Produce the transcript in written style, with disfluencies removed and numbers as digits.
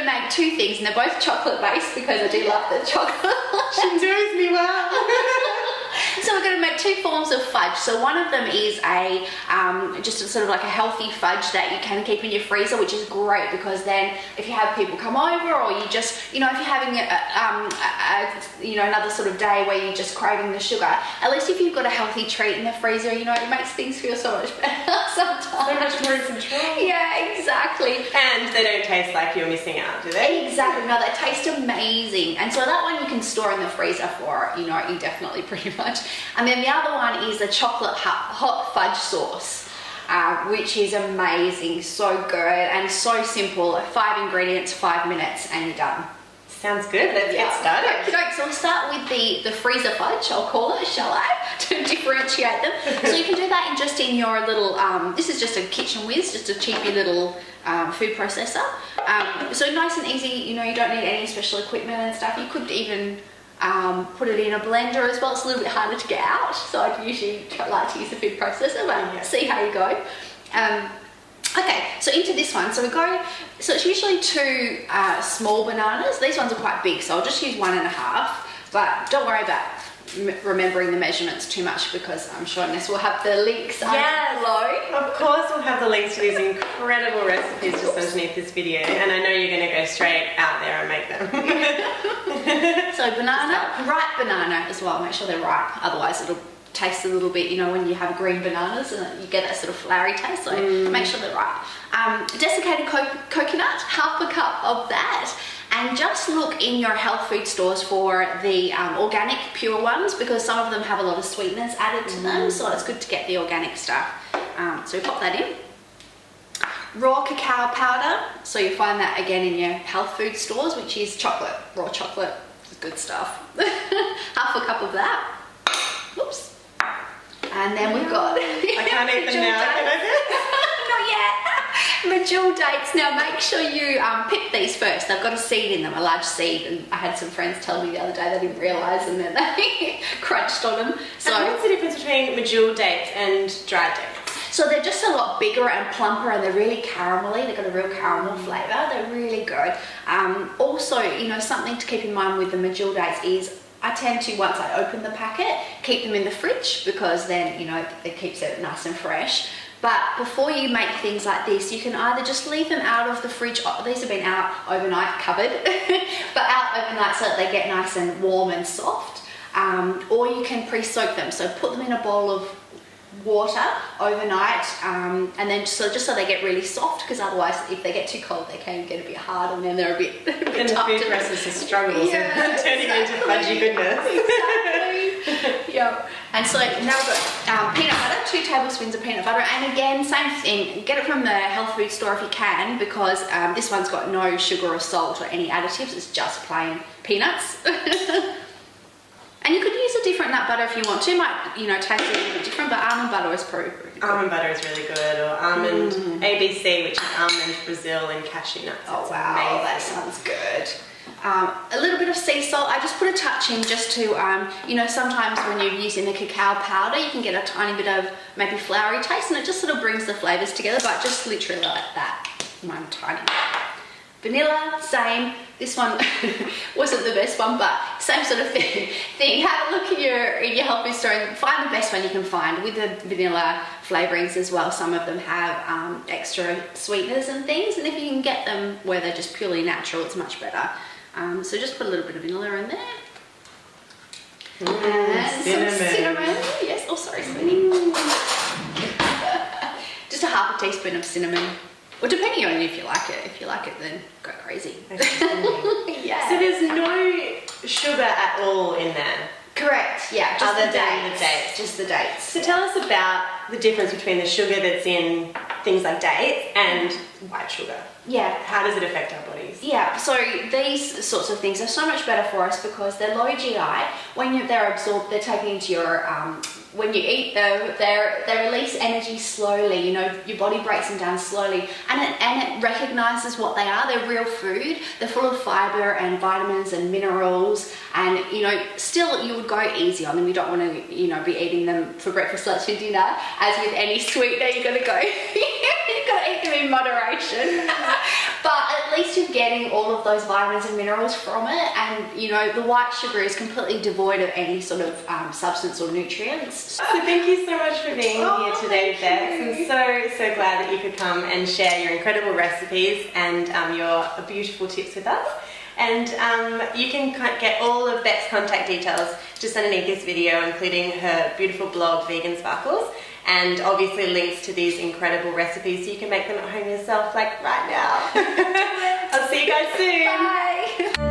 to make two things, and they're both chocolate based because I do love the chocolate. She knows me well. So we're going to make two forms of fudge. So one of them is a just a sort of like a healthy fudge that you can keep in your freezer, which is great because then if you have people come over, or you just, you know, if you're having you know, another sort of day where you're just craving the sugar, at least if you've got a healthy treat in the freezer, you know, it makes things feel so much better sometimes. So much more in control. Yeah, exactly. And they don't taste like you're missing out, do they? Exactly. No, they taste amazing. And so that one you can store in the freezer for, you know, indefinitely pretty much. And then the other one is the chocolate hot fudge sauce, which is amazing, so good and so simple. 5 ingredients, 5 minutes, and you're done. Sounds good. Let's get started. Okay, so we'll start with the freezer fudge, I'll call it, shall I? To differentiate them. So you can do that in your little, this is just a kitchen whiz, just a cheapy little food processor. So nice and easy, you know, you don't need any special equipment and stuff. You could even put it in a blender as well. It's a little bit harder to get out, so I'd usually like to use the food processor, but see how you go. Okay, so into this one, so it's usually 2 small bananas. These ones are quite big, so I'll just use 1.5, but don't worry about remembering the measurements too much because I'm sure Ness will have the links below. Of course we'll have the links to these incredible recipes just underneath this video, and I know you're going to go straight out there and make them. So banana, ripe banana as well, make sure they're ripe, otherwise it'll taste a little bit, you know, when you have green bananas and you get that sort of flowery taste, so make sure they're ripe. Desiccated coconut, 1/2 cup of that. And just look in your health food stores for the organic pure ones because some of them have a lot of sweeteners added to them, so it's good to get the organic stuff. So we pop that in. Raw cacao powder, so you find that again in your health food stores, which is chocolate, raw chocolate, good stuff. 1/2 cup of that. Oops. And then we've got... I can't eat them now, can I? Not yet. Medjool dates. Now make sure you pick these first. They've got a seed in them, a large seed, and I had some friends tell me the other day they didn't realise and then they crunched on them. So and what's the difference between medjool dates and dried dates? So they're just a lot bigger and plumper, and they're really caramelly. They've got a real caramel flavour. They're really good. Also, you know, something to keep in mind with the medjool dates is I tend to, once I open the packet, keep them in the fridge because then, you know, it keeps it nice and fresh. But before you make things like this, you can either just leave them out of the fridge. These have been out overnight, covered, but out overnight so that they get nice and warm and soft. Or you can pre-soak them. So put them in a bowl of water overnight, and then just so they get really soft, because otherwise if they get too cold they can get a bit hard and then they're a bit and tough the food processor struggles and turning into fudgy goodness. Exactly. Yeah. And so now we've got peanut butter, 2 tablespoons of peanut butter, and again same thing, get it from the health food store if you can, because this one's got no sugar or salt or any additives, it's just plain peanuts. And you could use a different nut butter if you want to. Might, you know, taste a little bit different, but almond butter is pretty good. Almond butter is really good, or almond ABC, which is almond, Brazil, and cashew nuts. Oh it's wow, amazing. that sounds good. A little bit of sea salt. I just put a touch in just to, you know, sometimes when you're using the cacao powder, you can get a tiny bit of maybe floury taste, and it just sort of brings the flavours together, but just literally like that. One tiny bit. Vanilla, same. This one wasn't the best one, but same sort of thing. Have a look in your health food store and find the best one you can find with the vanilla flavourings as well. Some of them have extra sweeteners and things, and if you can get them where they're just purely natural, it's much better. So just put a little bit of vanilla in there. And cinnamon. some cinnamon. Yes, oh sorry, sweetie. Just a 1/2 teaspoon of cinnamon. Well, depending on if you like it. If you like it, then go crazy. Yeah. So there's no sugar at all in there? Correct, yeah. Just other the than dates. the dates. Just the dates. So tell us about the difference between the sugar that's in things like dates and white sugar. Yeah. How does it affect our bodies? Yeah, so these sorts of things are so much better for us because they're low GI. When they're absorbed, they're taken into your, when you eat them, they release energy slowly, you know, your body breaks them down slowly, and it recognises what they are. They're real food. They're full of fibre and vitamins and minerals, and, you know, still you would go easy on them. You don't want to, you know, be eating them for breakfast, lunch and dinner. As with any sweetener, you've got to go, you've got to eat them in moderation. But at least you're getting all of those vitamins and minerals from it, and you know, the white sugar is completely devoid of any sort of substance or nutrients. So thank you so much for being here today, Bex. I'm so glad that you could come and share your incredible recipes and your beautiful tips with us. And you can get all of Beck's contact details just underneath this video, including her beautiful blog, Vegan Sparkles, and obviously links to these incredible recipes so you can make them at home yourself, like right now. I'll see you guys soon. Bye.